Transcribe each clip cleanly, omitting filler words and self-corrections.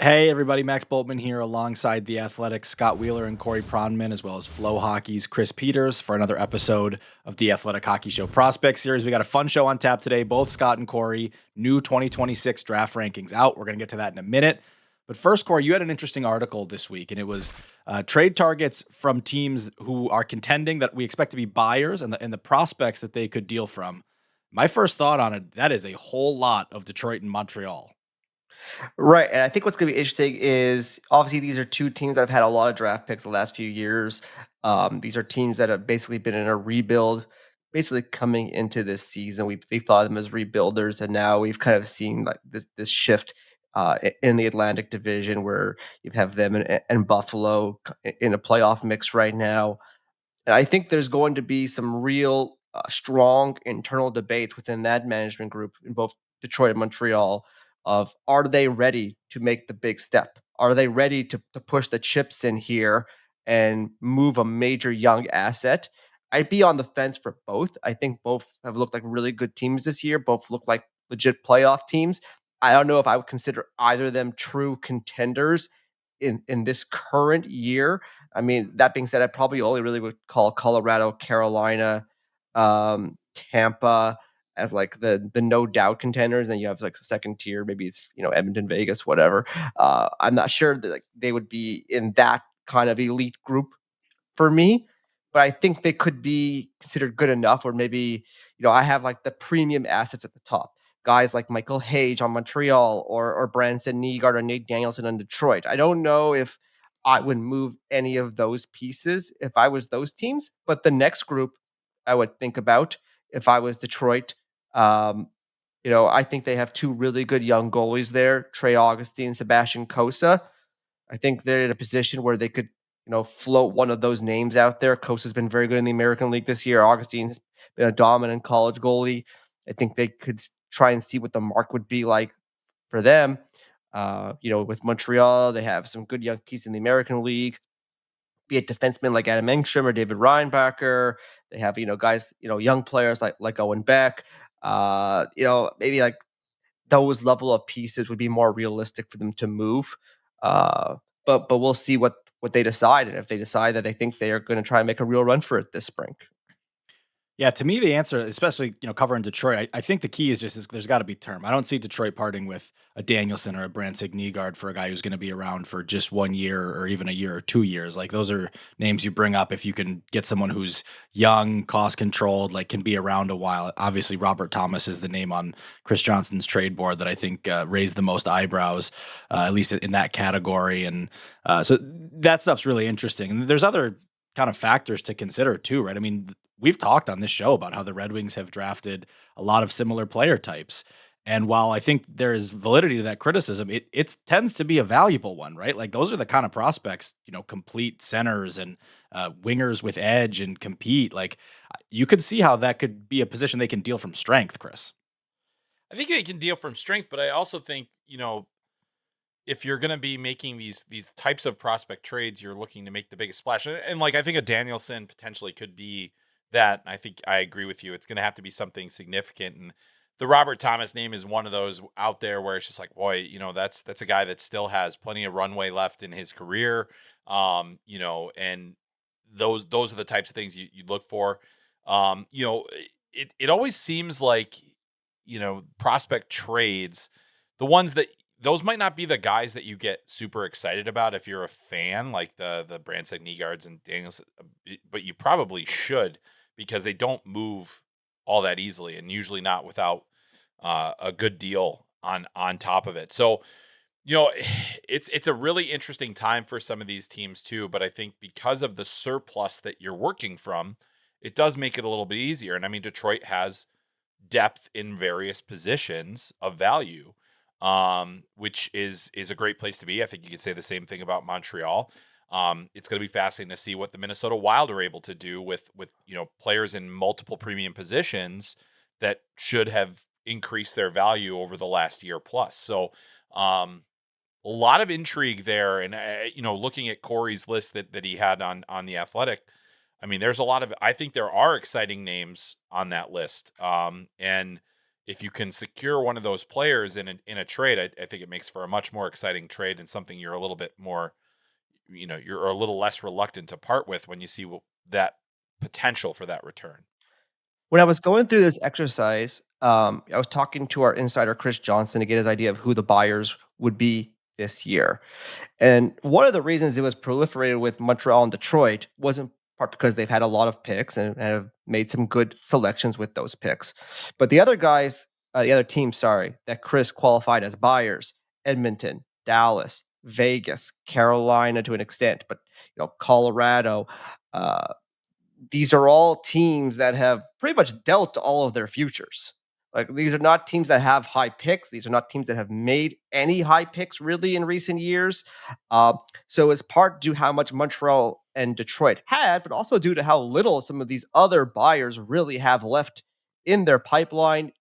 Hey everybody, Max Boltman here alongside the Athletics Scott Wheeler and Corey Pronman, as well as Flow Hockey's Chris Peters for another episode of the Athletic Hockey Show Prospect Series. We got a fun show on tap today. Both Scott and Corey, new 2026 draft rankings out. We're going to get to that in a minute. But first, Corey, you had an interesting article this week, and it was trade targets from teams who are contending that we expect to be buyers and the prospects that they could deal from. My first thought on it, that is a whole lot of Detroit and Montreal. Right. And I think what's going to be interesting is obviously these are two teams that have had a lot of draft picks the last few years. These are teams that have basically been in a rebuild, basically coming into this season. We thought of them as rebuilders, and now we've kind of seen like this shift in the Atlantic Division where you have them and Buffalo in a playoff mix right now. And I think there's going to be some real strong internal debates within that management group in both Detroit and Montreal of are they ready to make the big step? Are they ready to push the chips in here and move a major young asset? I'd be on the fence for both. I think both have looked like really good teams this year. Both look like legit playoff teams. I don't know if I would consider either of them true contenders in this current year. I mean, that being said, I probably only really would call Colorado, Carolina, Tampa as like the no doubt contenders. And you have like the second tier, maybe it's Edmonton, Vegas, whatever. I'm not sure that like they would be in that kind of elite group for me, but I think they could be considered good enough. Or maybe I have like the premium assets at the top. Guys like Michael Hage on Montreal or Branson Nygaard or Nate Danielson on Detroit. I don't know if I would move any of those pieces if I was those teams. But the next group I would think about if I was Detroit. Um, I think they have two really good young goalies there, Trey Augustine, Sebastian Kosa. I think they're in a position where they could, float one of those names out there. Kosa's been very good in the American League this year. Augustine has been a dominant college goalie. I think they could try and see what the mark would be like for them. With Montreal, they have some good young pieces in the American League, be it defensemen like Adam Engstrom or David Reinbacher. They have, guys, young players like Owen Beck. Maybe like those level of pieces would be more realistic for them to move. But we'll see what they decide, and if they decide that they think they are going to try and make a real run for it this spring. Yeah, to me, the answer, especially covering Detroit, I think the key is there's got to be term. I don't see Detroit parting with a Danielson or a Branson Nygaard for a guy who's going to be around for just 1 year or even a year or 2 years. Like those are names you bring up if you can get someone who's young, cost controlled, like can be around a while. Obviously, Robert Thomas is the name on Chris Johnston's trade board that I think raised the most eyebrows, at least in that category. And so that stuff's really interesting. And there's other kind of factors to consider too, right? I mean, we've talked on this show about how the Red Wings have drafted a lot of similar player types. And while I think there is validity to that criticism, it tends to be a valuable one, right? Like those are the kind of prospects, complete centers and wingers with edge and compete. Like you could see how that could be a position they can deal from strength, Chris. I think they can deal from strength, but I also think, if you're going to be making these types of prospect trades, you're looking to make the biggest splash. And like, I think a Danielson potentially could be that. I think I agree with you. It's going to have to be something significant. And the Robert Thomas name is one of those out there where it's just like, boy, that's a guy that still has plenty of runway left in his career. And those are the types of things you look for. It always seems like, prospect trades, the ones that those might not be the guys that you get super excited about if you're a fan, like the Branson Nygaards and Daniels, but you probably should because they don't move all that easily and usually not without a good deal on top of it. So, it's a really interesting time for some of these teams too, but I think because of the surplus that you're working from, it does make it a little bit easier. And I mean, Detroit has depth in various positions of value, which is a great place to be. I think you could say the same thing about Montreal. It's going to be fascinating to see what the Minnesota Wild are able to do with players in multiple premium positions that should have increased their value over the last year plus. So a lot of intrigue there. And, looking at Corey's list that he had on the Athletic, I mean, there's a lot of, I think there are exciting names on that list. And if you can secure one of those players in a trade, I think it makes for a much more exciting trade and something you're a little bit more, you're a little less reluctant to part with when you see that potential for that return. When I was going through this exercise, I was talking to our insider, Chris Johnston, to get his idea of who the buyers would be this year. And one of the reasons it was proliferated with Montreal and Detroit was in part because they've had a lot of picks and have made some good selections with those picks. But the other teams, that Chris qualified as buyers, Edmonton, Dallas, Vegas, Carolina to an extent, but Colorado, these are all teams that have pretty much dealt all of their futures. Like, these are not teams that have high picks. These are not teams that have made any high picks really in recent years. So it's part due how much Montreal and Detroit had, but also due to how little some of these other buyers really have left in their pipeline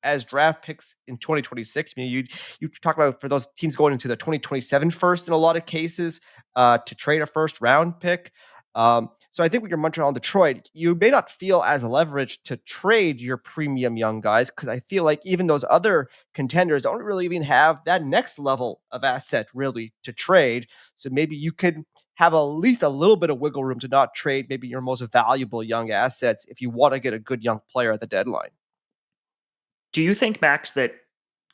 as draft picks in 2026. I mean, you talk about for those teams going into the 2027 first in a lot of cases to trade a first round pick. So I think when you're Montreal and Detroit, you may not feel as leveraged to trade your premium young guys, because I feel like even those other contenders don't really even have that next level of asset really to trade. So maybe you could have at least a little bit of wiggle room to not trade maybe your most valuable young assets if you want to get a good young player at the deadline. Do you think, Max, that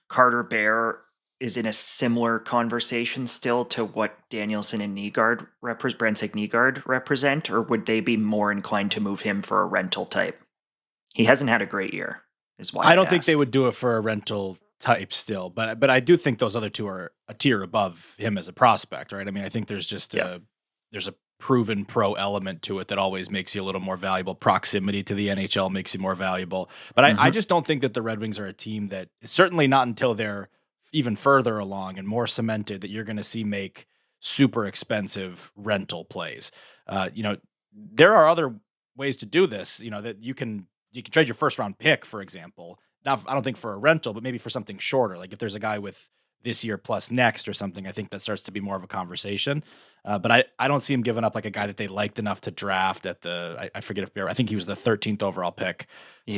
Carter Bear is in a similar conversation still to what Danielson and Brenzig Nygaard represent, or would they be more inclined to move him for a rental type? He hasn't had a great year, is why I don't think they would do it for a rental type still, but I do think those other two are a tier above him as a prospect, right? I mean, I think there's just there's a proven pro element to it that always makes you a little more valuable. Proximity to the NHL makes you more valuable. But I just don't think that the Red Wings are a team that, certainly not until they're even further along and more cemented, that you're going to see make super expensive rental plays. There are other ways to do this, that you can trade your first round pick, for example. Now, I don't think for a rental, but maybe for something shorter. Like if there's a guy with this year plus next or something, I think that starts to be more of a conversation. But I don't see him giving up like a guy that they liked enough to draft at I forget I think he was the 13th overall pick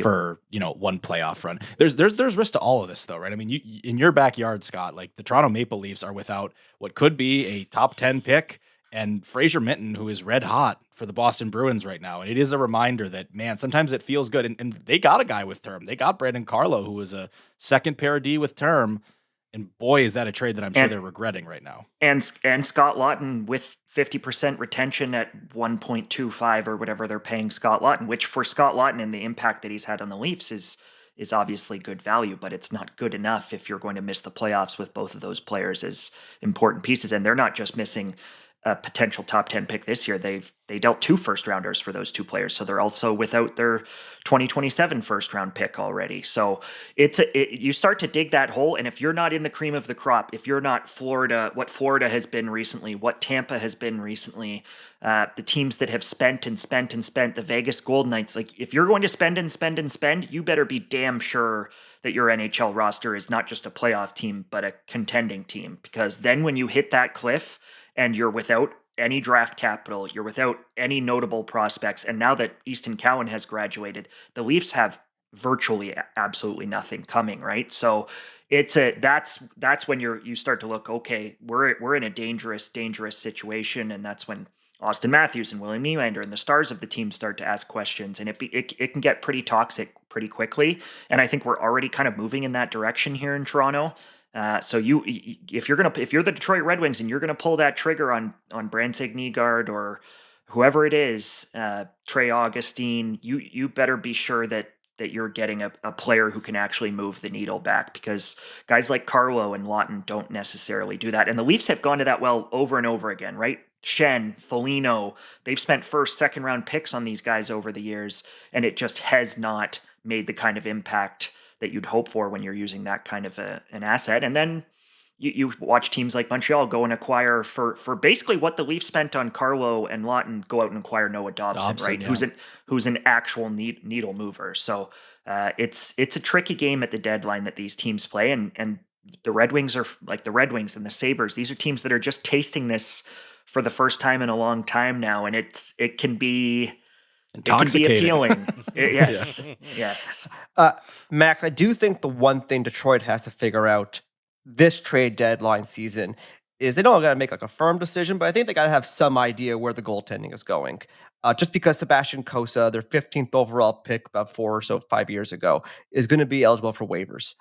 for, one playoff run. There's risk to all of this though, right? I mean, in your backyard, Scott, like the Toronto Maple Leafs are without what could be a top 10 pick and Fraser Minton, who is red hot for the Boston Bruins right now. And it is a reminder that, man, sometimes it feels good. And they got a guy with term. They got Brandon Carlo, who was a second pair D with term. And boy, is that a trade that I'm sure they're regretting right now. And Scott Laughton with 50% retention at 1.25 or whatever they're paying Scott Laughton, which for Scott Laughton and the impact that he's had on the Leafs is obviously good value, but it's not good enough if you're going to miss the playoffs with both of those players as important pieces. And they're not just missing a potential top 10 pick this year. They dealt 2 first rounders for those 2 players. So they're also without their 2027 first round pick already. So you start to dig that hole. And if you're not in the cream of the crop, if you're not Florida, what Florida has been recently, what Tampa has been recently, the teams that have spent and spent and spent, the Vegas Golden Knights, like if you're going to spend and spend and spend, you better be damn sure that your NHL roster is not just a playoff team, but a contending team. Because then when you hit that cliff, and you're without any draft capital, you're without any notable prospects, and now that Easton Cowan has graduated, the Leafs have virtually absolutely nothing coming, right? So that's when you start to look, okay, we're in a dangerous situation, and that's when Austin Matthews and William Nylander and the stars of the team start to ask questions, and it can get pretty toxic pretty quickly. And I think we're already kind of moving in that direction here in Toronto. So if you're the Detroit Red Wings and you're gonna pull that trigger on Brenzig Nygaard or whoever it is, Trey Augustine, you better be sure that you're getting a player who can actually move the needle back, because guys like Carlo and Laughton don't necessarily do that. And the Leafs have gone to that well over and over again, right? Shen, Foligno, they've spent first, second round picks on these guys over the years, and it just has not made the kind of impact that you'd hope for when you're using that kind of an asset. And then you watch teams like Montreal go and acquire for basically what the Leafs spent on Carlo and Laughton, go out and acquire Noah Dobson, right? Yeah. Who's an actual needle mover. So it's a tricky game at the deadline that these teams play, and the Red Wings are like the Red Wings and the Sabres. These are teams that are just tasting this for the first time in a long time now, and it can be appealing. Yes. Max, I do think the one thing Detroit has to figure out this trade deadline season is they don't got to make like a firm decision, but I think they got to have some idea where the goaltending is going. Just because Sebastian Cossa, their 15th overall pick about 5 years ago, is going to be eligible for waivers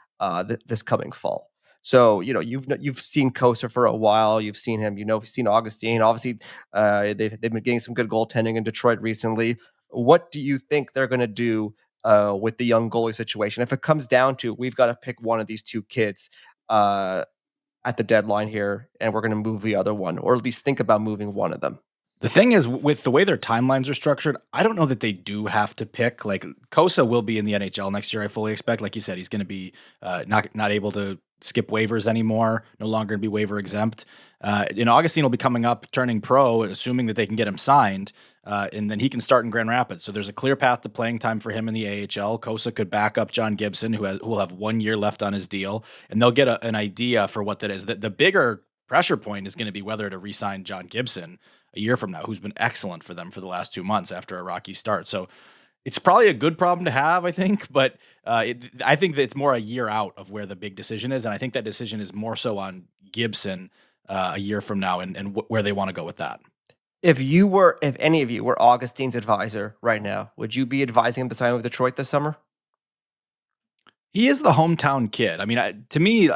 this coming fall. So you've seen Cossa for a while. You've seen him. You've seen Augustine. Obviously, they've been getting some good goaltending in Detroit recently. What do you think they're going to do with the young goalie situation? If it comes down to we've got to pick one of these two kids at the deadline here, and we're going to move the other one, or at least think about moving one of them. The thing is, with the way their timelines are structured, I don't know that they do have to pick. Like, Cossa will be in the NHL next year, I fully expect. Like you said, he's going to be not able to skip waivers anymore, no longer going to be waiver exempt. Augustine will be coming up, turning pro, assuming that they can get him signed, and then he can start in Grand Rapids. So there's a clear path to playing time for him in the AHL. Cossa could back up John Gibson, who will have 1 year left on his deal, and they'll get an idea for what that is. The bigger pressure point is going to be whether to re-sign John Gibson a year from now, who's been excellent for them for the last 2 months after a rocky start. So it's probably a good problem to have, I think, but I think that it's more a year out of where the big decision is, and I think that decision is more so on Gibson a year from now and where they want to go with that. If any of you were Augustine's advisor right now, would you be advising him to sign with Detroit this summer? He is the hometown kid. I mean, to me,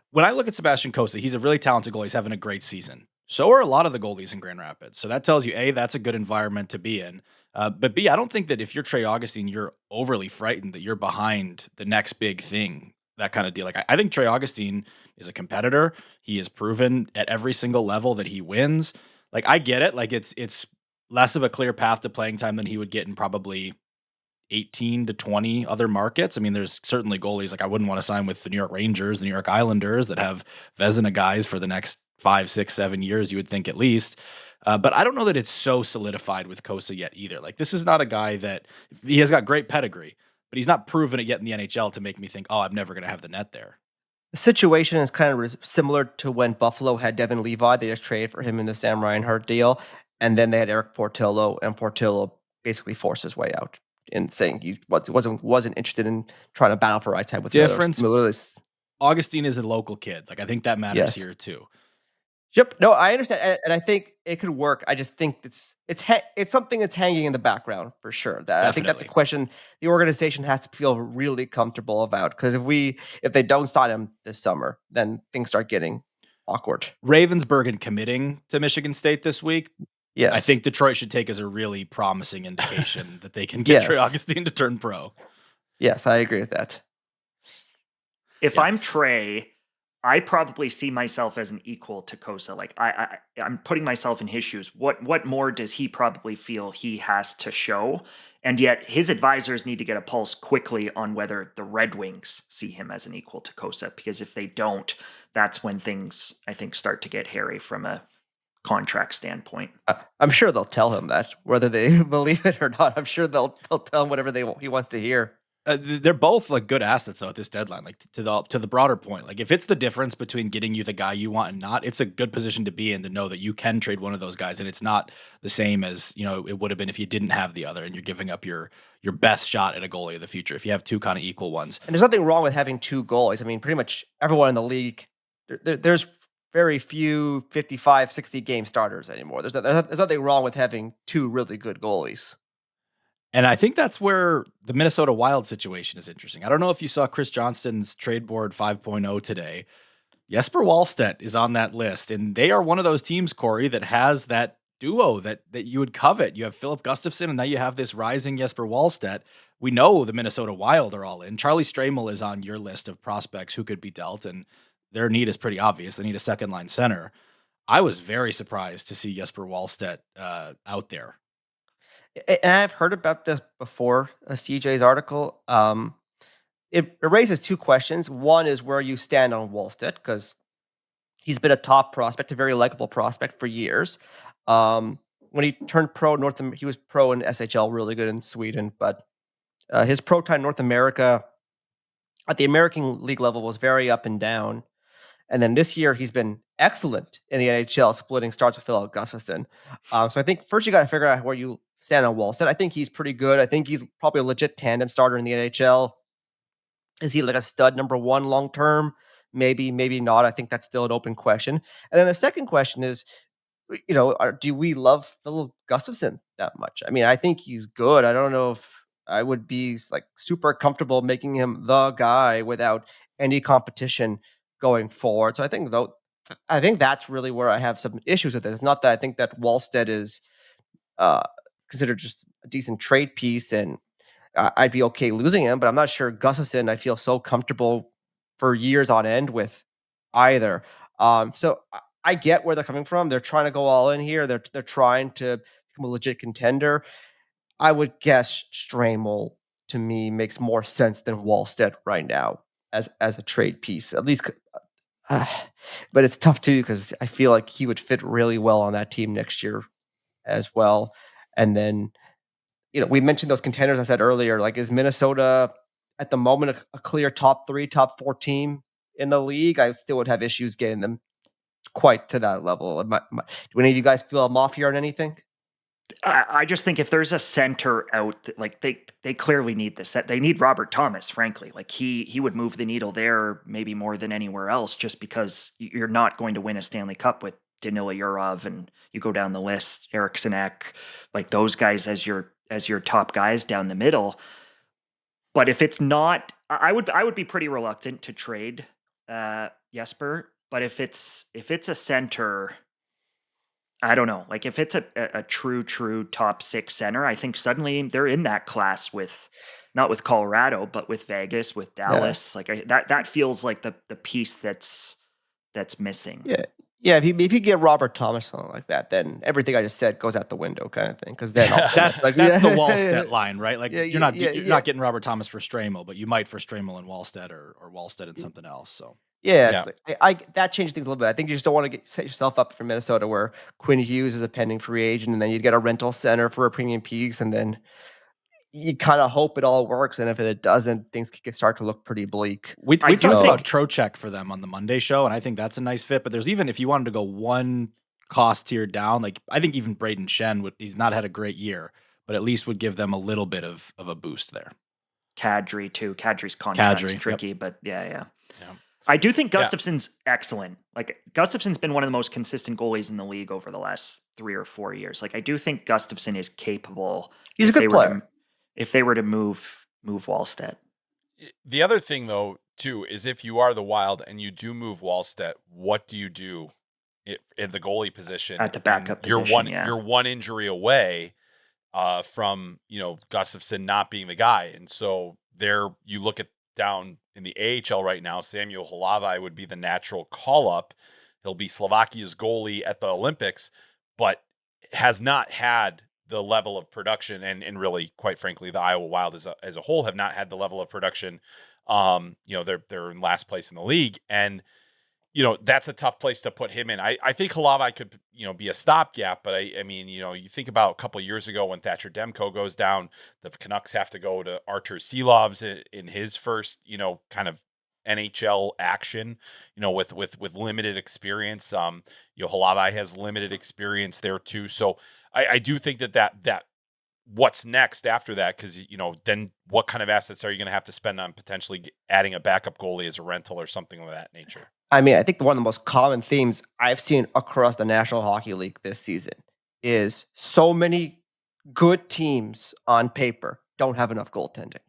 when I look at Sebastian Cossa, he's a really talented goalie. He's having a great season. So are a lot of the goalies in Grand Rapids. So that tells you, A, that's a good environment to be in. But B, I don't think that if you're Trey Augustine, you're overly frightened that you're behind the next big thing, that kind of deal. Like, I think Trey Augustine is a competitor. He has proven at every single level that he wins. Like, I get it. Like, it's less of a clear path to playing time than he would get in probably 18 to 20 other markets. I mean, there's certainly goalies, like I wouldn't want to sign with the New York Rangers, the New York Islanders that have Vezina guys for the next 5, 6, 7 years, you would think at least. But I don't know that it's so solidified with Cossa yet either. Like, this is not a guy that he has got great pedigree, but he's not proven it yet in the NHL to make me think, oh, I'm never going to have the net there. The situation is kind of similar to when Buffalo had Devin Levi. They just traded for him in the Sam Reinhart deal. And then they had Eric Portillo, and Portillo basically forced his way out in saying he wasn't interested in trying to battle for ice time with difference. The others. Augustine is a local kid. Like, I think that matters here too. Yep. No, I understand, and I think it could work. I just think it's something that's hanging in the background for sure. I think that's a question the organization has to feel really comfortable about, because if they don't sign him this summer, then things start getting awkward. Ravensburg committing to Michigan State this week. Yes. I think Detroit should take as a really promising indication that they can get Trey Augustine to turn pro. Yes, I agree with that. If I'm Trey, I probably see myself as an equal to Cossa. Like, I'm putting myself in his shoes. What more does he probably feel he has to show? And yet his advisors need to get a pulse quickly on whether the Red Wings see him as an equal to Cossa, because if they don't, that's when things, I think, start to get hairy from a contract standpoint. I'm sure they'll tell him that, whether they believe it or not. I'm sure they'll tell him whatever he wants to hear. They're both like good assets though at this deadline. Like, to the broader point, like if it's the difference between getting you the guy you want and not, it's a good position to be in, to know that you can trade one of those guys, and it's not the same as it would have been if you didn't have the other, and you're giving up your best shot at a goalie of the future if you have two kind of equal ones. And there's nothing wrong with having two goalies. I mean, pretty much everyone in the league, there's very few 55, 60 game starters anymore. There's nothing wrong with having two really good goalies. And I think that's where the Minnesota Wild situation is interesting. I don't know if you saw Chris Johnston's trade board 5.0 today. Jesper Wallstedt is on that list, and they are one of those teams, Corey, that has that duo that you would covet. You have Philip Gustafsson, and now you have this rising Jesper Wallstedt. We know the Minnesota Wild are all in. Charlie Stramel is on your list of prospects who could be dealt, and their need is pretty obvious. They need a second-line center. I was very surprised to see Jesper Wallstedt out there. And I've heard about this before, CJ's article. It raises two questions. One is where you stand on Wallstedt, because he's been a top prospect, a very likable prospect for years. When he turned pro, he was pro in SHL, really good in Sweden, but his pro time in North America at the American League level was very up and down. And then this year, he's been excellent in the NHL, splitting starts with Philip Gustafsson. So I think first you got to figure out where you stand on Wallstedt. I think he's pretty good. I think he's probably a legit tandem starter in the NHL. Is he like a stud number one long term? Maybe, maybe not. I think that's still an open question. And then the second question is, do we love Phil Gustafsson that much? I mean, I think he's good. I don't know if I would be like super comfortable making him the guy without any competition going forward. So I think that's really where I have some issues with it. It's not that I think that Wallstedt is considered just a decent trade piece and I'd be okay losing him, but I'm not sure Gustafsson I feel so comfortable for years on end with either. So I get where they're coming from. They're trying to go all in here. They're trying to become a legit contender. I would guess Stramel to me makes more sense than Wallstedt right now as a trade piece, at least. But it's tough too because I feel like he would fit really well on that team next year as well. And then, we mentioned those contenders I said earlier. Like, is Minnesota at the moment a clear top 3, top 4 team in the league? I still would have issues getting them quite to that level. Do any of you guys feel I'm off here on anything? I just think if there's a center out, like they clearly need this set. They need Robert Thomas, frankly. Like he would move the needle there maybe more than anywhere else, just because you're not going to win a Stanley Cup with Danila Yurov, and you go down the list, Eriksson Ek, like those guys as your top guys down the middle. But if it's not, I would be pretty reluctant to trade Jesper. But if it's a center, I don't know. Like if it's a true top 6 center, I think suddenly they're in that class with, not with Colorado, but with Vegas, with Dallas. Yeah. Like that feels like the piece that's missing. Yeah. Yeah, if you get Robert Thomas something like that, then everything I just said goes out the window, kind of thing. Because then that's the Wallstedt line, right? Like you're not getting Robert Thomas for Stramel, but you might for Stramel and Wallstedt, or Wallstedt and something else. So Like, that changed things a little bit. I think you just don't want to set yourself up for Minnesota, where Quinn Hughes is a pending free agent, and then you'd get a rental center for a premium piece, and then you kind of hope it all works, and if it doesn't, things can start to look pretty bleak. We talked about Trocheck for them on the Monday show, and I think that's a nice fit. But there's even, if you wanted to go one cost tier down, like I think even Braden Shen he's not had a great year, but at least would give them a little bit of a boost there. Kadri too. Kadri's contract's tricky, but yeah. I do think Gustafsson's excellent. Like Gustafsson's been one of the most consistent goalies in the league over the last 3 or 4 years. Like I do think Gustafsson is capable. He's a good player. If they were to move Wallstedt. The other thing, though, too, is if you are the Wild and you do move Wallstedt, what do you do in the goalie position? At the backup position, You're one injury away from, Gustafsson not being the guy. And so there you look at down in the AHL right now, Samuel Halavai would be the natural call-up. He'll be Slovakia's goalie at the Olympics, but has not had the level of production, and really, quite frankly, the Iowa Wild as a whole have not had the level of production. They're in last place in the league, and that's a tough place to put him in. I think Halavai could be a stopgap, but I mean you think about a couple of years ago when Thatcher Demko goes down, the Canucks have to go to Artur Silovs in his first kind of NHL action, with limited experience. Halavai has limited experience there too, so. I do think that what's next after that, because then what kind of assets are you going to have to spend on potentially adding a backup goalie as a rental or something of that nature? I mean, I think one of the most common themes I've seen across the National Hockey League this season is so many good teams on paper don't have enough goaltending.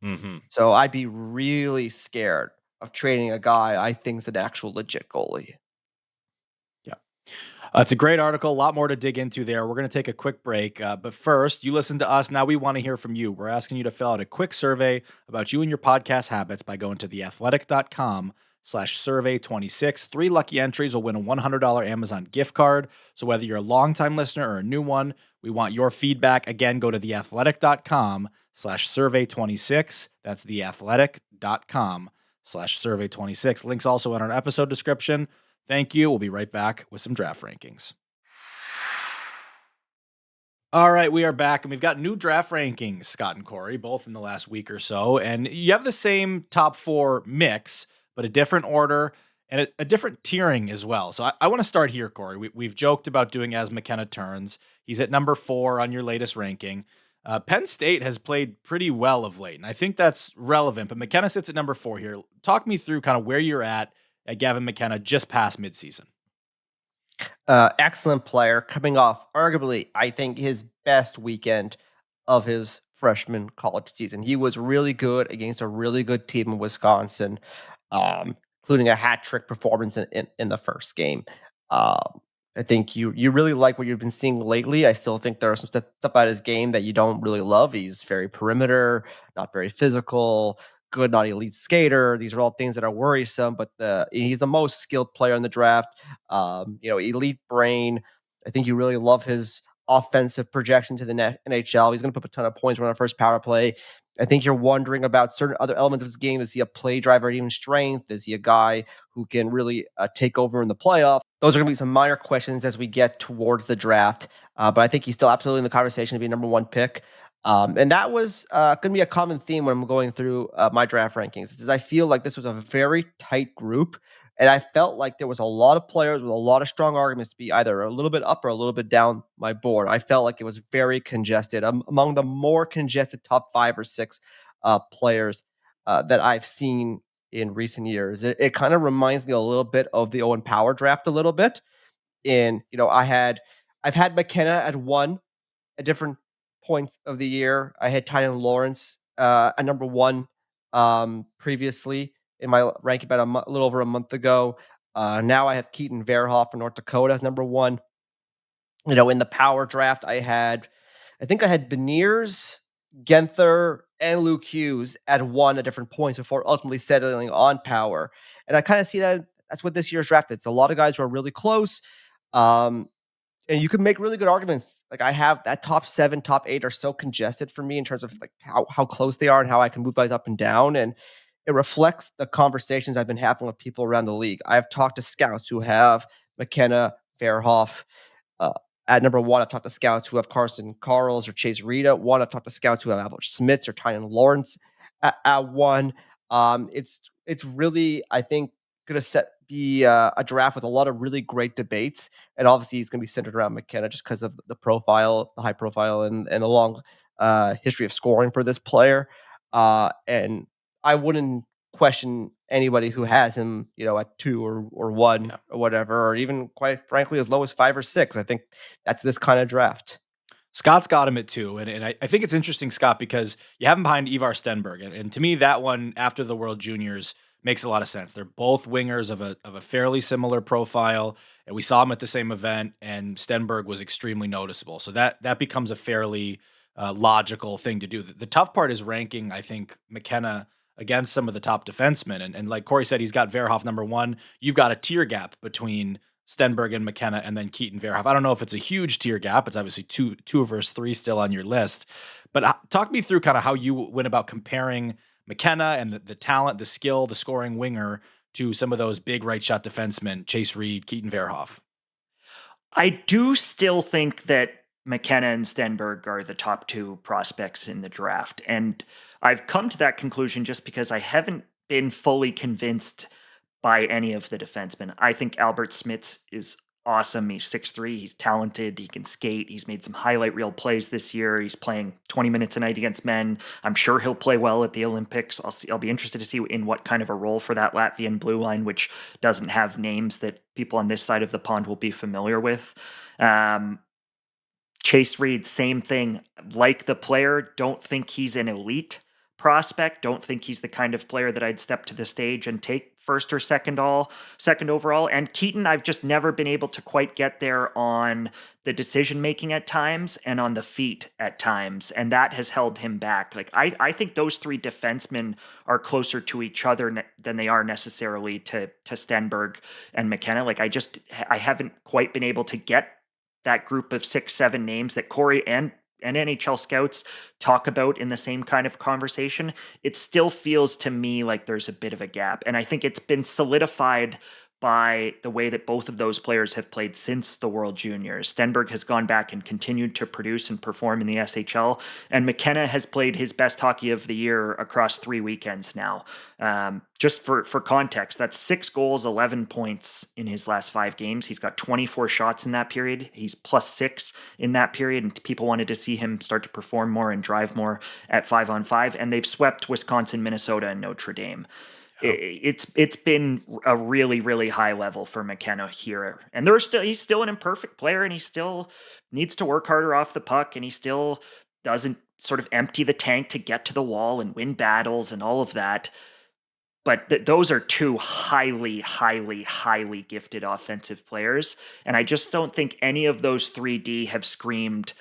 Mm-hmm. So I'd be really scared of trading a guy I think is an actual legit goalie. It's a great article, a lot more to dig into there. We're going to take a quick break. But first, you listen to us. Now we want to hear from you. We're asking you to fill out a quick survey about you and your podcast habits by going to theathletic.com/survey26. 3 lucky entries will win a $100 Amazon gift card. So whether you're a longtime listener or a new one, we want your feedback. Again, go to theathletic.com/survey26. That's theathletic.com/survey26. Links also in our episode description. Thank you. We'll be right back with some draft rankings. All right, we are back, and we've got new draft rankings, Scott and Corey, both in the last week or so. And you have the same top 4 mix, but a different order and a different tiering as well. So I want to start here, Corey. We've joked about doing as McKenna turns. He's at number 4 on your latest ranking. Penn State has played pretty well of late, and I think that's relevant. But McKenna sits at number 4 here. Talk me through kind of where you're at Gavin McKenna just past midseason. Excellent player coming off arguably, I think, his best weekend of his freshman college season. He was really good against a really good team in Wisconsin, including a hat trick performance in the first game. I think you really like what you've been seeing lately. I still think there are some stuff about his game that you don't really love. He's very perimeter, not very physical, good, not elite skater. These are all things that are worrisome, but he's the most skilled player in the draft. Elite brain. I think you really love his offensive projection to the NHL. He's going to put a ton of points on our first power play. I think you're wondering about certain other elements of his game. Is he a play driver at even strength? Is he a guy who can really take over in the playoffs? Those are going to be some minor questions as we get towards the draft. But I think he's still absolutely in the conversation to be number 1 pick. And that was going to be a common theme when I'm going through my draft rankings. Is I feel like this was a very tight group. And I felt like there was a lot of players with a lot of strong arguments to be either a little bit up or a little bit down my board. I felt like it was very congested. Among the more congested top 5 or 6 players that I've seen in recent years. It kind of reminds me a little bit of the Owen Power draft a little bit. I've had McKenna at 1 at different points of the year. I had Tynan Lawrence at number 1 previously in my ranking about a little over a month ago. Now I have Keaton Verhoeff from North Dakota as number 1. In the power draft, I think I had Beniers, Genther, and Luke Hughes at 1 at different points before ultimately settling on power. And I kind of see that's what this year's draft is. It's a lot of guys who are really close. And you can make really good arguments. Like I have that top 7, top 8 are so congested for me in terms of like how close they are and how I can move guys up and down. And it reflects the conversations I've been having with people around the league. I've talked to scouts who have McKenna, Verhoeff at number 1. I've talked to scouts who have Carson Karls or Chase Reid at 1. I've talked to scouts who have Albert Smits or Tynan Lawrence at 1. It's really, I think, going to be a draft with a lot of really great debates. And obviously, it's going to be centered around McKenna just because of the profile, the high profile, and a long history of scoring for this player. And I wouldn't question anybody who has him, at 2 or 1 or whatever, or even quite frankly, as low as 5 or 6. I think that's this kind of draft. Scott's got him at 2. And I think it's interesting, Scott, because you have him behind Ivar Stenberg. And to me, that one after the World Juniors makes a lot of sense. They're both wingers of a fairly similar profile. And we saw him at the same event, and Stenberg was extremely noticeable. So that becomes a fairly logical thing to do. The tough part is ranking, I think, McKenna against some of the top defensemen. And like Corey said, he's got Verhoeff number 1. You've got a tier gap between Stenberg and McKenna, and then Keaton Verhoeff. I don't know if it's a huge tier gap. It's obviously 2 versus 3 still on your list. But talk me through kind of how you went about comparing McKenna and the talent, the skill, the scoring winger to some of those big right shot defensemen, Chase Reid, Keaton Verhoeff. I do still think that McKenna and Stenberg are the top 2 prospects in the draft. And I've come to that conclusion just because I haven't been fully convinced by any of the defensemen. I think Albert Smits is awesome. He's 6'3". He's talented. He can skate. He's made some highlight reel plays this year. He's playing 20 minutes a night against men. I'm sure he'll play well at the Olympics. I'll be interested to see in what kind of a role for that Latvian blue line, which doesn't have names that people on this side of the pond will be familiar with. Chase Reid, same thing. Like the player, don't think he's an elite prospect. Don't think he's the kind of player that I'd step to the stage and take first or second overall. And Keaton, I've just never been able to quite get there on the decision making at times and on the feet at times, and that has held him back. Like I think those 3 defensemen are closer to each other than they are necessarily to Stenberg and McKenna. Like I haven't quite been able to get that group of 6-7 names that Corey and NHL scouts talk about in the same kind of conversation. It still feels to me like there's a bit of a gap. And I think it's been solidified by the way that both of those players have played since the World Juniors. Stenberg has gone back and continued to produce and perform in the SHL, and McKenna has played his best hockey of the year across 3 weekends now. Just for context, that's 6 goals, 11 points in his last 5 games. He's got 24 shots in that period. He's +6 in that period, and people wanted to see him start to perform more and drive more at 5-on-5, and they've swept Wisconsin, Minnesota, and Notre Dame. It's been a really, really high level for McKenna here. And he's still an imperfect player, and he still needs to work harder off the puck, and he still doesn't sort of empty the tank to get to the wall and win battles and all of that. But those are 2 highly, highly, highly gifted offensive players. And I just don't think any of those 3D have screamed,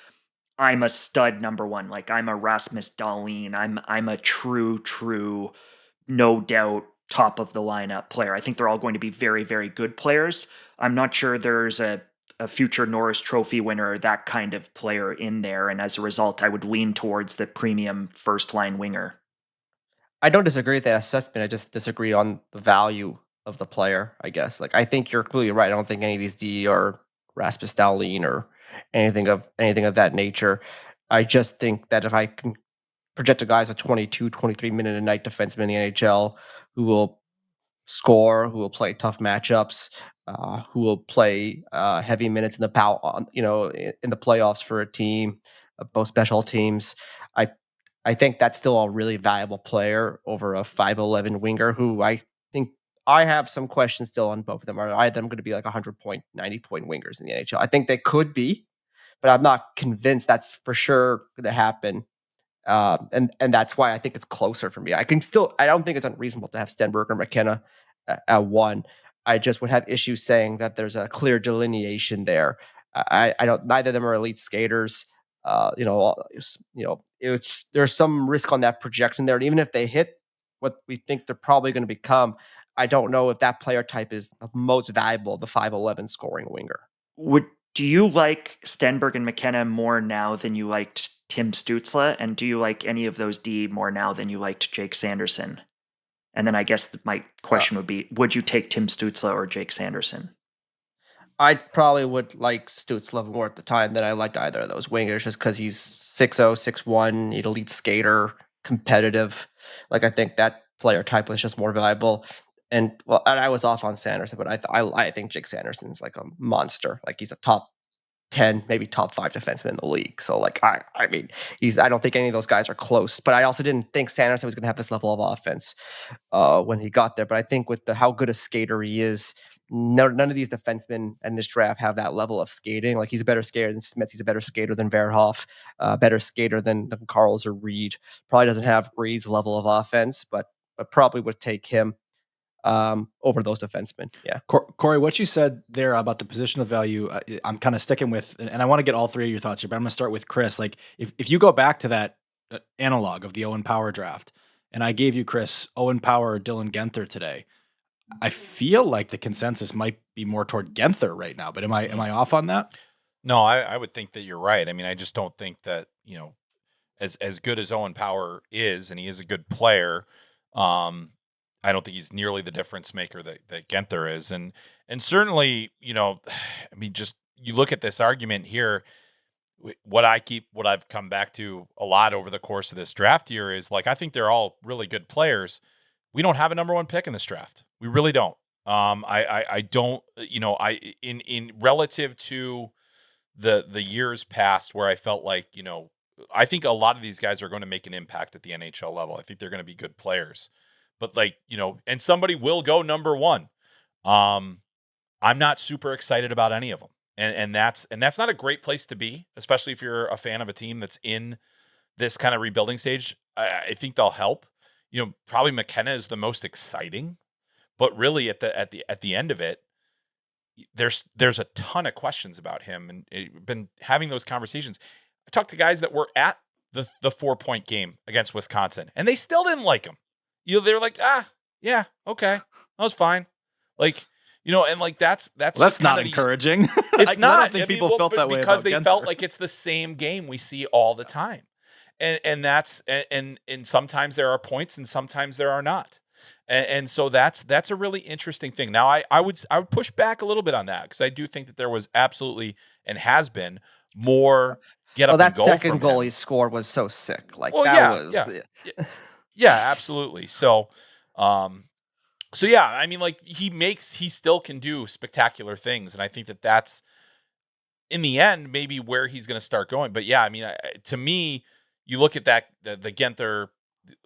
I'm a stud number 1. Like, I'm a Rasmus Dahlin. I'm a true, no doubt, top of the lineup player. I think they're all going to be very, very good players. I'm not sure there's a future Norris Trophy winner, that kind of player in there. And as a result, I would lean towards the premium first line winger. I don't disagree with that assessment. I just disagree on the value of the player, I guess. Like, I think you're clearly right. I don't think any of these D are Rasmus Dahlin or anything of that nature. I just think that if I can project a guy as a 22, 23 minute a night defenseman in the NHL who will score, who will play tough matchups, who will play heavy minutes in the in the playoffs for a team, both special teams. I think that's still a really valuable player over a 5'11" winger who I think I have some questions still on both of them. Are either of them going to be like 100-point, 90-point wingers in the NHL? I think they could be, but I'm not convinced that's for sure going to happen. And that's why I think it's closer for me. I don't think it's unreasonable to have Stenberg or McKenna at 1. I just would have issues saying that there's a clear delineation there. I don't. Neither of them are elite skaters. There's some risk on that projection there, and even if they hit what we think they're probably going to become, I don't know if that player type is the most valuable, the 5'11" scoring winger. Do you like Stenberg and McKenna more now than you liked Tim Stützle? And do you like any of those D more now than you liked Jake Sanderson? And then I guess my question would be, would you take Tim Stützle or Jake Sanderson? I probably would like Stützle more at the time than I liked either of those wingers, just because he's 6'0", 6'1", an elite skater, competitive. Like, I think that player type was just more valuable. And I was off on Sanderson, but I think Jake Sanderson's like a monster. Like, he's a top 10, maybe top 5 defenseman in the league. So, like, I don't think any of those guys are close. But I also didn't think Sanderson was going to have this level of offense when he got there. But I think with how good a skater he is, none of these defensemen in this draft have that level of skating. Like, he's a better skater than Smith. He's a better skater than Verhoeff, better skater than Carls or Reid. Probably doesn't have Reid's level of offense, but probably would take him over those defensemen. Yeah. Corey, what you said there about the positional value, I'm kind of sticking with, and I want to get all 3 of your thoughts here, but I'm going to start with Chris. Like, if you go back to that analog of the Owen Power draft, and I gave you, Chris, Owen Power or Dylan Guenther today, I feel like the consensus might be more toward Guenther right now, but am I off on that? No, I would think that you're right. I mean, I just don't think that, as good as Owen Power is, and he is a good player, I don't think he's nearly the difference maker that Guenther is. And certainly, I mean, just you look at this argument here, what I've come back to a lot over the course of this draft year is, like, I think they're all really good players. We don't have a number 1 pick in this draft. We really don't. I don't, in relative to the years past where I felt like, I think a lot of these guys are going to make an impact at the NHL level. I think they're going to be good players, but and somebody will go number 1. I'm not super excited about any of them. And that's not a great place to be, especially if you're a fan of a team that's in this kind of rebuilding stage. I think they'll help. Probably McKenna is the most exciting, but really at the end of it, there's a ton of questions about him, and I've been having those conversations. I talked to guys that were at the 4-point game against Wisconsin, and they still didn't like him. They were like, yeah, okay, that was fine. Like, and like that's not encouraging. It's not. I don't think people felt that way because they Guenther. felt like it's the same game we see all the time, and that's and sometimes there are points and sometimes there are not. And so that's a really interesting thing. Now I would push back a little bit on that, because I do think that there was absolutely, and has been, more get Well, up and that go second from goal him. he scored was so sick. Like Well, that yeah, was yeah, yeah, absolutely. So, so yeah, I mean, like, he still can do spectacular things, and I think that that's, in the end, maybe where he's going to start going. But yeah, I mean, to me, you look at that the Genther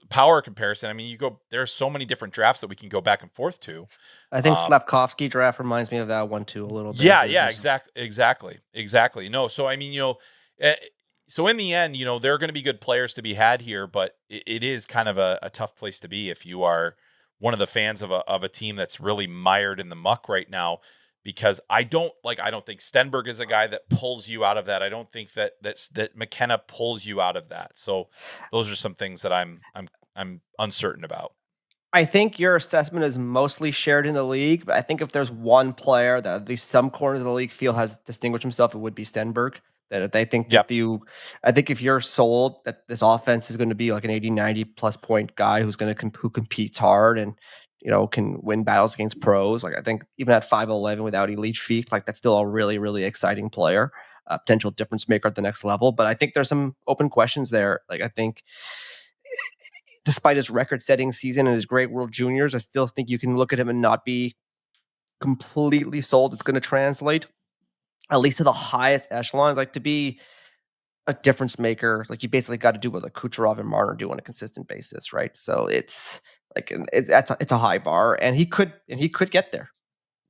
power comparison. I mean, there's so many different drafts that we can go back and forth to. I think Slavkovsky draft reminds me of that one too a little bit. Yeah, It was yeah, just- exactly. No, so I mean, so in the end, there are going to be good players to be had here, but it is kind of a tough place to be if you are one of the fans of a team that's really mired in the muck right now. Because I don't think Stenberg is a guy that pulls you out of that. I don't think that McKenna pulls you out of that. So those are some things that I'm uncertain about. I think your assessment is mostly shared in the league, but I think if there's one player that at least some corners of the league feel has distinguished himself, it would be Stenberg. That they think Yep. that I think if you're sold that this offense is going to be like an 80, 90 plus point guy who's going to who competes hard and can win battles against pros. Like I think even at 5'11" without elite feet, like that's still a really, really exciting player, a potential difference maker at the next level. But I think there's some open questions there. Like I think despite his record-setting season and his great World Juniors, I still think you can look at him and not be completely sold it's going to translate, at least to the highest echelons. Like to be a difference maker, like you basically got to do what like Kucherov and Marner do on a consistent basis, right? So it's like it's a high bar, and he could get there.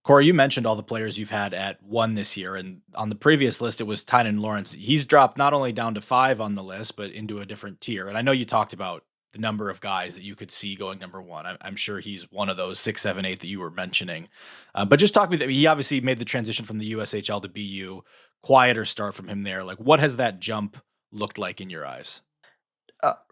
Corey, you mentioned all the players you've had at 1 this year, and on the previous list, it was Tynan Lawrence. He's dropped not only down to 5 on the list, but into a different tier. And I know you talked about the number of guys that you could see going number 1. I'm sure he's one of those 6, 7, 8 that you were mentioning. But just talk to me. He obviously made the transition from the USHL to BU. Quieter start from him there. Like, what has that jump looked like in your eyes?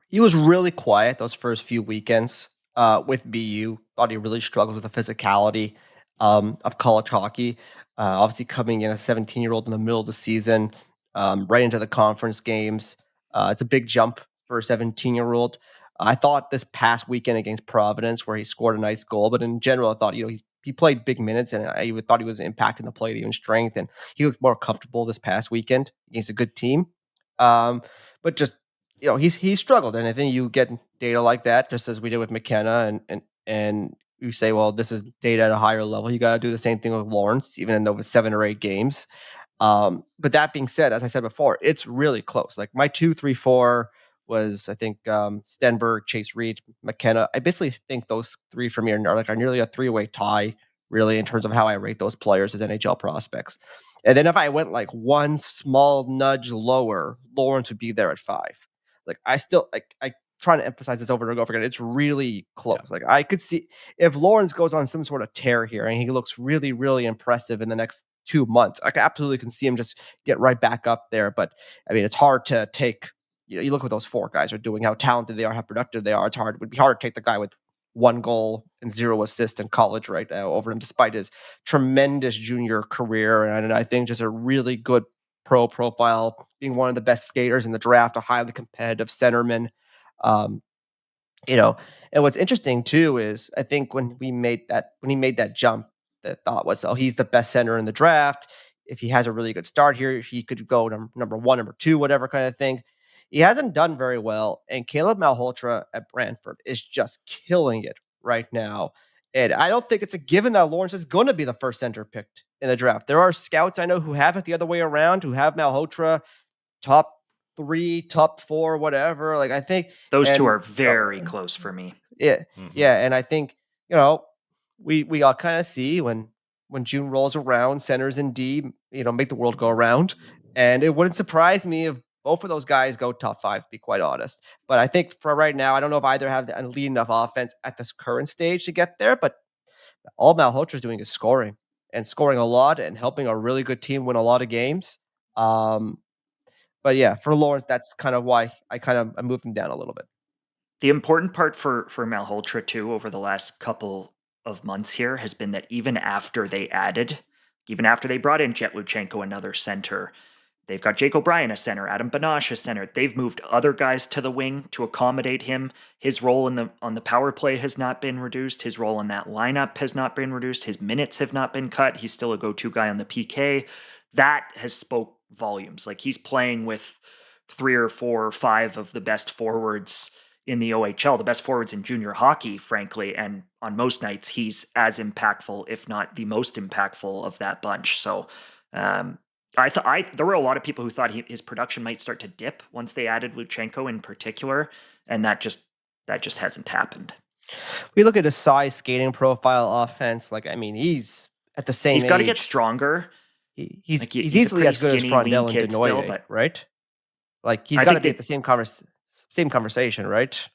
He was really quiet those first few weekends with BU. Thought he really struggled with the physicality of college hockey. Obviously, coming in a 17-year-old in the middle of the season, right into the conference games. It's a big jump for a 17-year-old. I thought this past weekend against Providence, where he scored a nice goal, but in general, I thought he played big minutes, and I even thought he was impacting the play at even strength, and he looked more comfortable this past weekend against a good team. But just he struggled, and I think you get data like that, just as we did with McKenna, and you say, well, this is data at a higher level. You got to do the same thing with Lawrence, even in over 7 or 8 games. But that being said, as I said before, it's really close. Like my 2, 3, 4 was, I think, Stenberg, Chase Reid, McKenna. I basically think those 3 for me are nearly a 3-way tie, really, in terms of how I rate those players as NHL prospects. And then if I went like one small nudge lower, Lawrence would be there at 5. Like I trying to emphasize this over and over again. It's really close. Yeah. Like I could see if Lawrence goes on some sort of tear here and he looks really, really impressive in the next 2 months, I absolutely can see him just get right back up there. But I mean, it's hard to take, you look what those 4 guys are doing, how talented they are, how productive they are. It would be hard to take the guy with 1 goal and 0 assists in college right now over him, despite his tremendous junior career. And I think just a really good pro profile, being one of the best skaters in the draft, a highly competitive centerman. And what's interesting too is I think when he made that jump, the thought was, oh, he's the best center in the draft. If he has a really good start here, he could go number 1, number 2, whatever kind of thing. He hasn't done very well, and Caleb Malhotra at Brantford is just killing it right now. And I don't think it's a given that Lawrence is going to be the first center picked in the draft. There are scouts I know who have it the other way around, who have Malhotra top 3, top 4, whatever. Like I think those 2 are very close for me. Yeah, yeah, and I think we all kind of see when June rolls around, centers and D, make the world go around, and it wouldn't surprise me if both of those guys go top 5, to be quite honest. But I think for right now, I don't know if either have the elite enough offense at this current stage to get there. But all Malhotra's doing is scoring a lot and helping a really good team win a lot of games. But yeah, for Lawrence, that's kind of why I moved him down a little bit. The important part for Malhotra too over the last couple of months here has been that even after they brought in Jet Luchenko, another center, they've got Jake O'Brien a center, Adam Banash a center. They've moved other guys to the wing to accommodate him. His role on the power play has not been reduced. His role in that lineup has not been reduced. His minutes have not been cut. He's still a go-to guy on the PK. That has spoke volumes. Like, he's playing with 3 or 4 or 5 of the best forwards in the OHL, the best forwards in junior hockey, frankly. And on most nights, he's as impactful, if not the most impactful of that bunch. So, there were a lot of people who thought his production might start to dip once they added Luchenko in particular, and that just hasn't happened. We look at his size, skating profile, offense. Like, I mean, he's at the same. He's got to get stronger. He's easily as good as Frondell and Denoye, right? Like, he's got to be at the same conversation, right?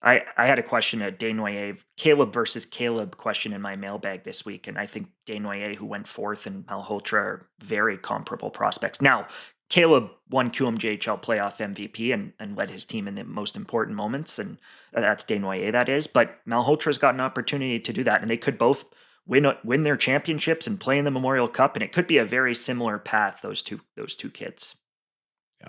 I had a question, a Desnoyers, Caleb versus Caleb question in my mailbag this week, and I think Desnoyers, who went 4th, and Malhotra are very comparable prospects. Now, Caleb won QMJHL playoff MVP and led his team in the most important moments, and that's Desnoyers, that is. But Malhotra's got an opportunity to do that, and they could both win their championships and play in the Memorial Cup, and it could be a very similar path, those two kids. Yeah.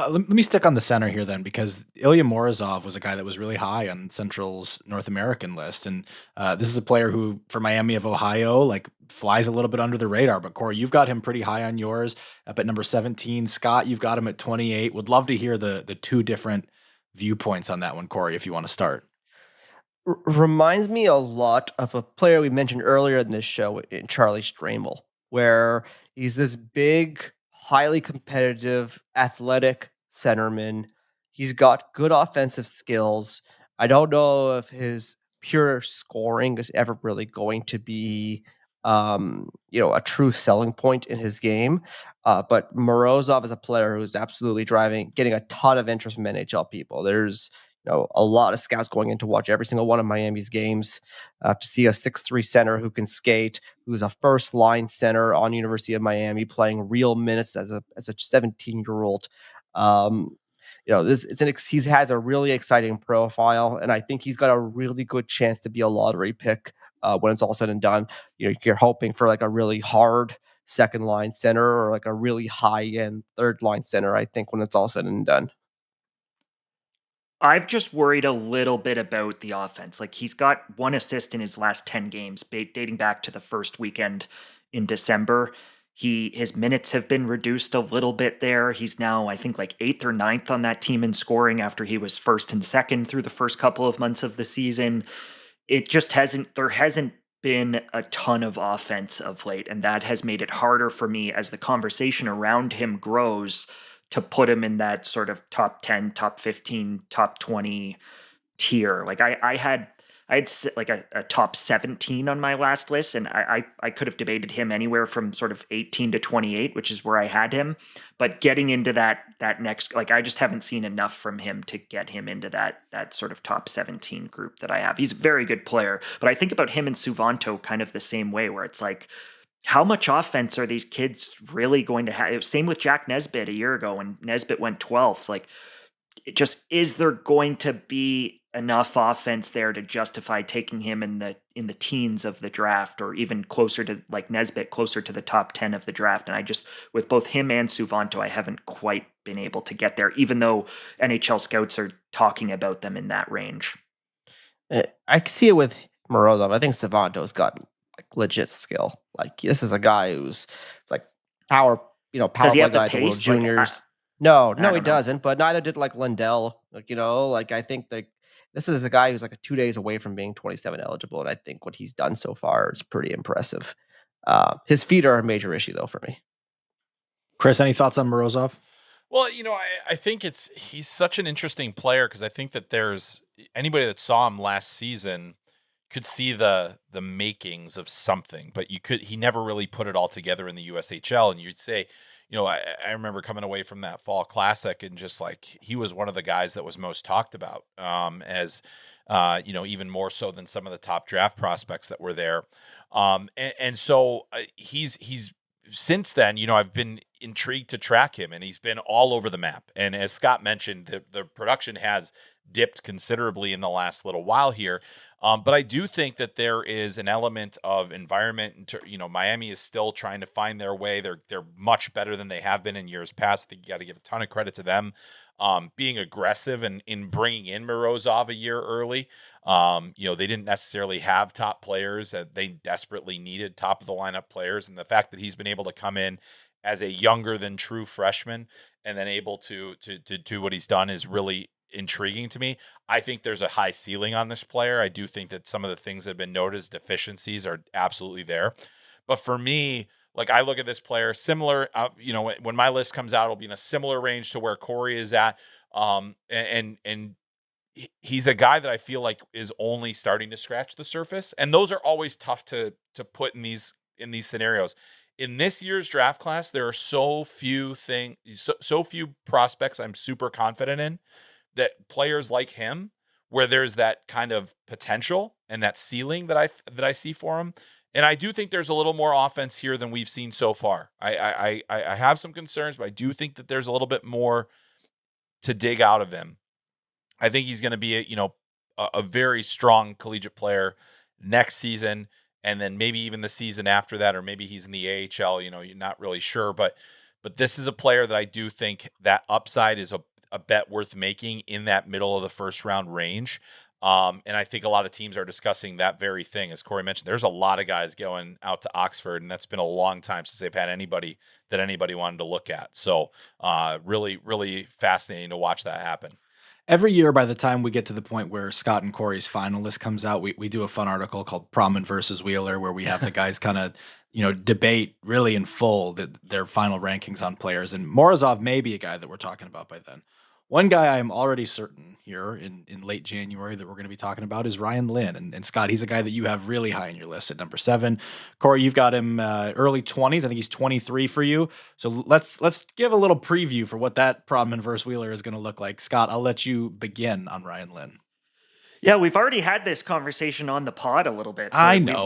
Let me stick on the center here then, because Ilia Morozov was a guy that was really high on Central's North American list. And this is a player who, for Miami of Ohio, like, flies a little bit under the radar. But Corey, you've got him pretty high on yours, up at number 17. Scott, you've got him at 28. Would love to hear the 2 different viewpoints on that one, Corey, if you want to start. Reminds me a lot of a player we mentioned earlier in this show, in Charlie Stramel, where he's this big, highly competitive, athletic centerman. He's got good offensive skills. I don't know if his pure scoring is ever really going to be, a true selling point in his game. But Morozov is a player who's absolutely getting a ton of interest from NHL people. There's a lot of scouts going in to watch every single one of Miami's games to see a 6'3" center who can skate, who's a first line center on University of Miami, playing real minutes as a 17-year-old. He has a really exciting profile, and I think he's got a really good chance to be a lottery pick when it's all said and done. You're hoping for like a really hard second line center or like a really high end third line center, I think, when it's all said and done. I've just worried a little bit about the offense. Like, he's got 1 assist in his last 10 games, dating back to the first weekend in December. His minutes have been reduced a little bit there. He's now, I think, like 8th or 9th on that team in scoring after he was 1st and 2nd through the first couple of months of the season. There hasn't been a ton of offense of late, and that has made it harder for me as the conversation around him grows to put him in that sort of top 10, top 15, top 20 tier. Like, I had like a top 17 on my last list, and I could have debated him anywhere from sort of 18 to 28, which is where I had him. But getting into that next, like, I just haven't seen enough from him to get him into that sort of top 17 group that I have. He's a very good player, but I think about him and Suvanto kind of the same way, where it's like, how much offense are these kids really going to have? Same with Jack Nesbitt a year ago when Nesbitt went 12th. Like, is there going to be enough offense there to justify taking him in the teens of the draft, or even closer to, like Nesbitt, closer to the top 10 of the draft? And with both him and Suvanto, I haven't quite been able to get there, even though NHL scouts are talking about them in that range. I see it with Morozov. I think Suvanto's got legit skill. Like, this is a guy who's like power play guy at the World Juniors. No, he doesn't. But neither did like Lindell. I think that this is a guy who's like 2 days away from being 27 eligible, and I think what he's done so far is pretty impressive. His feet are a major issue though for me. Chris, any thoughts on Morozov? Well, I think he's such an interesting player, because I think that there's anybody that saw him last season could see the makings of something, but he never really put it all together in the USHL. And you'd say, I remember coming away from that fall classic and just like, he was one of the guys that was most talked about, as even more so than some of the top draft prospects that were there. So he's since then, I've been intrigued to track him, and he's been all over the map. And as Scott mentioned, the production has dipped considerably in the last little while here. But I do think that there is an element of environment. Miami is still trying to find their way. They're much better than they have been in years past. I think you got to give a ton of credit to them being aggressive and in bringing in Morozov a year early. They didn't necessarily have top players. They desperately needed top of the lineup players, and the fact that he's been able to come in as a younger than true freshman and then able to do what he's done is really intriguing to me. I think there's a high ceiling on this player. I do think that some of the things that have been noted as deficiencies are absolutely there. But for me, like, I look at this player similar, when my list comes out, it'll be in a similar range to where Corey is at. And he's a guy that I feel like is only starting to scratch the surface. And those are always tough to put in these scenarios. In this year's draft class, there are so few prospects I'm super confident in, that players like him, where there's that kind of potential and that ceiling that I see for him. And I do think there's a little more offense here than we've seen so far. I have some concerns, but I do think that there's a little bit more to dig out of him. I think he's going to be a very strong collegiate player next season, and then maybe even the season after that, or maybe he's in the AHL. You're not really sure, but this is a player that I do think that upside is a bet worth making in that middle of the first round range. And I think a lot of teams are discussing that very thing. As Corey mentioned, there's a lot of guys going out to Oxford, and that's been a long time since they've had anybody wanted to look at. So really, really fascinating to watch that happen. Every year, by the time we get to the point where Scott and Corey's final list comes out, we do a fun article called Promin versus Wheeler, where we have the guys kind of, debate really in full their final rankings on players. And Morozov may be a guy that we're talking about by then. One guy I'm already certain here in late January that we're going to be talking about is Ryan Lynn. And Scott, he's a guy that you have really high on your list at number 7. Corey, you've got him early 20s. I think he's 23 for you. So let's give a little preview for what that Prodman versus Wheeler is going to look like. Scott, I'll let you begin on Ryan Lynn. Yeah, we've already had this conversation on the pod a little bit. So I know,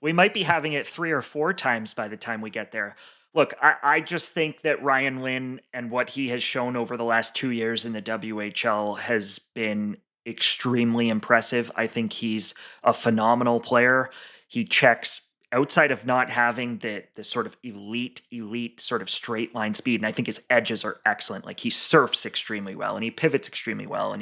we might be having it 3 or 4 times by the time we get there. Look, I just think that Ryan Lynn and what he has shown over the last 2 years in the WHL has been extremely impressive. I think he's a phenomenal player. He checks, outside of not having the sort of elite sort of straight line speed, and I think his edges are excellent. Like, he surfs extremely well, and he pivots extremely well, and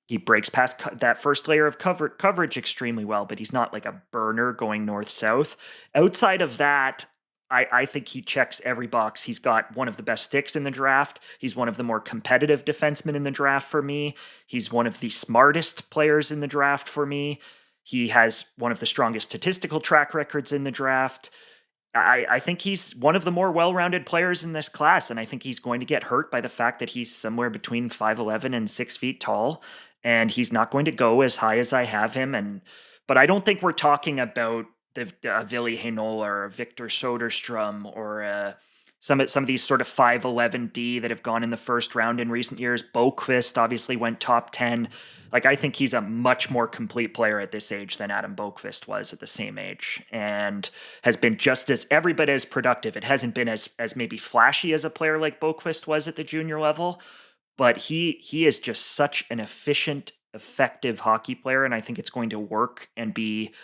he breaks past that first layer of coverage extremely well, but he's not like a burner going north-south. Outside of that, I think he checks every box. He's got one of the best sticks in the draft. He's one of the more competitive defensemen in the draft for me. He's one of the smartest players in the draft for me. He has one of the strongest statistical track records in the draft. I think he's one of the more well-rounded players in this class, and I think he's going to get hurt by the fact that he's somewhere between 5'11" and 6 feet tall, and he's not going to go as high as I have him. But I don't think we're talking about the Ville Heinola or Victor Soderstrom or some of these sort of 5'11" that have gone in the first round in recent years. Boqvist obviously went top 10. Like, I think he's a much more complete player at this age than Adam Boqvist was at the same age, and has been just as every bit as productive. It hasn't been as maybe flashy as a player like Boqvist was at the junior level, but he is just such an efficient, effective hockey player, and I think it's going to work and be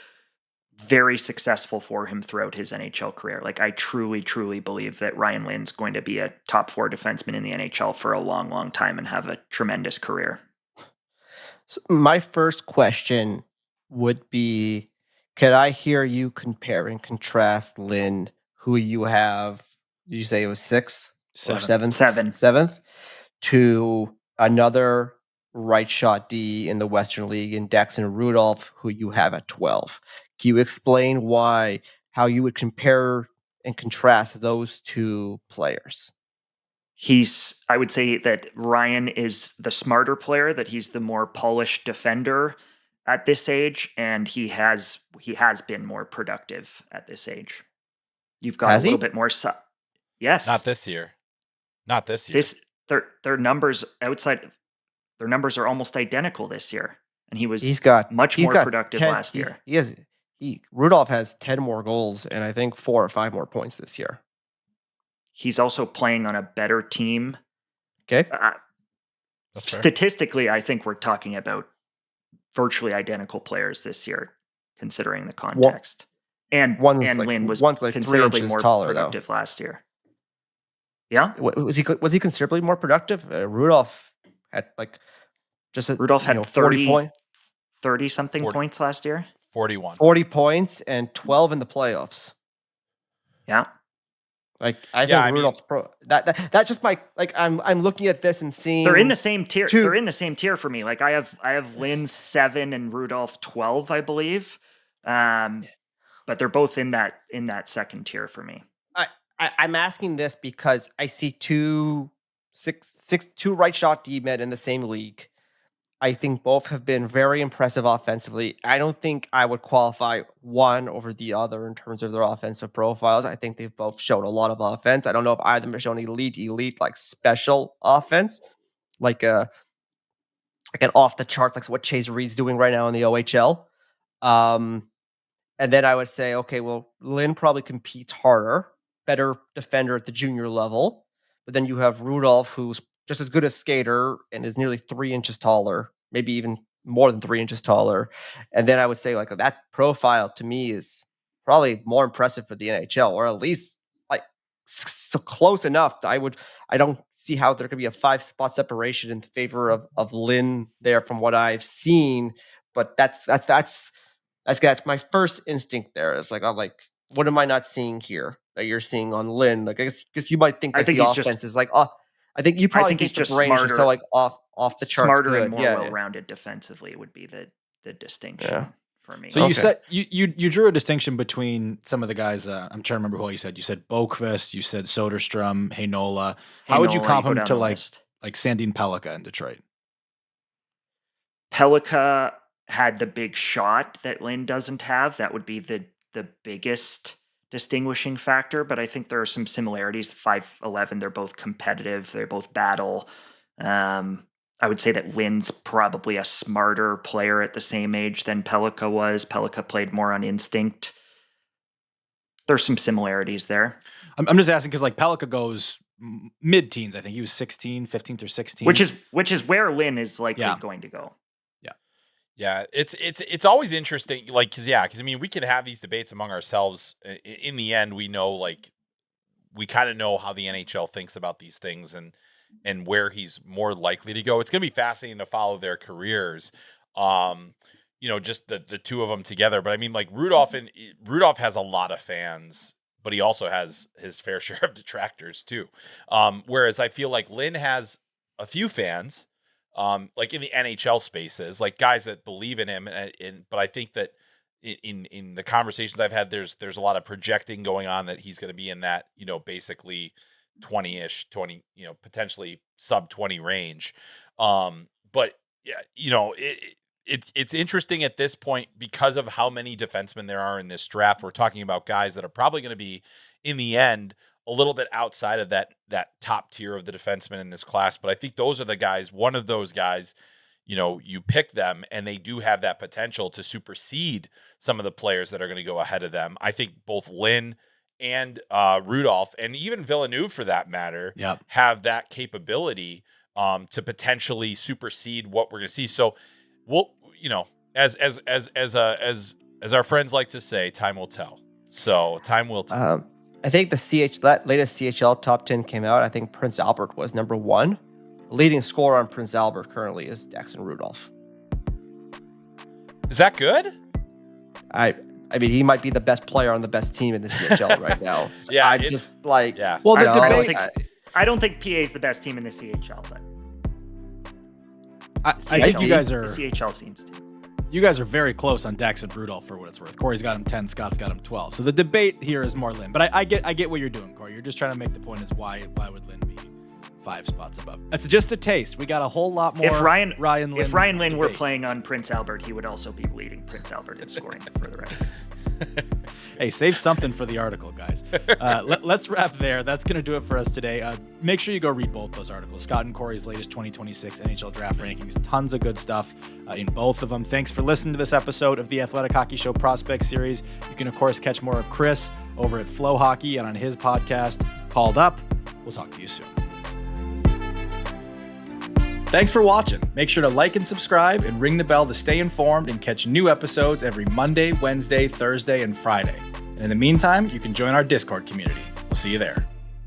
very successful for him throughout his NHL career. Like, I truly, truly believe that Ryan Lynn's going to be a top 4 defenseman in the NHL for a long, long time and have a tremendous career. So my first question would be, could I hear you compare and contrast Lynn, who you have, did you say it was 6th or 7th? 7th, to another right shot D in the Western League in Daxon Rudolph, who you have at 12. Can you explain how you would compare and contrast those 2 players? I would say that Ryan is the smarter player, that he's the more polished defender at this age, and he has been more productive at this age. You've got a little bit more. Yes. Not this year. Their numbers are almost identical this year, and he was much more productive last year. Rudolph has 10 more goals and I think 4 or 5 more points this year. He's also playing on a better team. Okay. That's fair. statistically, I think we're talking about virtually identical players this year, considering the context. And Lynn was one's like 3 considerably inches more taller, productive last year. Yeah, Was he considerably more productive? Rudolph had like just Rudolph had 40 something 40. points last year. 41. 40 points and 12 in the playoffs. Yeah. Like I think Rudolph's pro. That's just my like. I'm looking at this and seeing They're in the same tier. They're in the same tier for me. Like I have Lynn 7 and Rudolph 12, I believe. But they're both in that second tier for me. I'm asking this because I see two right shot D-men in the same league. I think both have been very impressive offensively. I don't think I would qualify one over the other in terms of their offensive profiles. I think they've both shown a lot of offense. I don't know if either of them have shown elite, like special offense, like an off the charts, like what Chase Reid's doing right now in the OHL. And then I would say, okay, well, Lynn probably competes harder, better defender at the junior level. But then you have Rudolph, who's just as good a skater and is nearly 3 inches taller, maybe even more than 3 inches taller. And then I would say like that profile to me is probably more impressive for the NHL, or at least like so close enough. I don't see how there could be a 5-spot separation in favor of Lynn there from what I've seen. But that's my first instinct there. It's like, I'm like, what am I not seeing here that you're seeing on Lynn? Like, because you might think that the offense is like, I think you probably think he's just range smarter, is so like off the charts. Smarter good. and more Yeah, well-rounded defensively would be the distinction for me. So you said you drew a distinction between some of the guys. I'm trying to remember who you said. You said Boqvist. You said Soderstrom, Heinola. How would you comp him to like Sandin Pellikka in Detroit? Pellikka had the big shot that Lynn doesn't have. That would be the biggest distinguishing factor, but I think there are some similarities. 5'11", they're both competitive, they both battle. I would say that Lynn's probably a smarter player at the same age than Pellikka was. Pellikka played more on instinct. There's some similarities there. I'm just asking because like Pellikka goes mid-teens. I think he was 15th or 16th. Which is where Lynn is likely going to go. Yeah, it's always interesting, like, because I mean, we can have these debates among ourselves. In the end, we know, like, we kind of know how the NHL thinks about these things and where he's more likely to go. It's going to be fascinating to follow their careers, just the two of them together. But I mean, like, Rudolph has a lot of fans, but he also has his fair share of detractors too. Whereas I feel like Lynn has a few fans. Like in the NHL spaces, like guys that believe in him, but I think that in the conversations I've had, there's a lot of projecting going on that he's going to be in that, basically 20-ish, potentially sub 20 range. But yeah, it's interesting at this point because of how many defensemen there are in this draft. We're talking about guys that are probably going to be in the end a little bit outside of that top tier of the defensemen in this class. But I think those are the guys, one of those guys, you pick them and they do have that potential to supersede some of the players that are going to go ahead of them. I think both Lynn and Rudolph, and even Villeneuve for that matter, have that capability to potentially supersede what we're going to see. So we'll, as our friends like to say, time will tell. So time will tell. I think that latest CHL top 10 came out. I think Prince Albert was number 1. The leading scorer on Prince Albert currently is Daxton Rudolph. Is that good? I mean, he might be the best player on the best team in the CHL right now. So yeah, I'm just like, Well, I don't think PA is the best team in the CHL, but I think you guys are. The CHL seems to. You guys are very close on Daxton Rudolph for what it's worth. Corey's got him 10, Scott's got him 12. So the debate here is more Lynn. But I get what you're doing, Corey. You're just trying to make the point is why would Lynn be 5 spots above? That's just a taste. We got a whole lot more. If Ryan Lynn debate. were playing on Prince Albert, he would also be leading Prince Albert in scoring for the record. Hey, save something for the article, guys. Let's wrap there. That's going to do it for us today. Make sure you go read both those articles. Scott and Corey's latest 2026 NHL Draft rankings. Tons of good stuff in both of them. Thanks for listening to this episode of the Athletic Hockey Show Prospect Series. You can, of course, catch more of Chris over at Flow Hockey and on his podcast, Called Up. We'll talk to you soon. Thanks for watching. Make sure to like and subscribe and ring the bell to stay informed and catch new episodes every Monday, Wednesday, Thursday, and Friday. And in the meantime, you can join our Discord community. We'll see you there.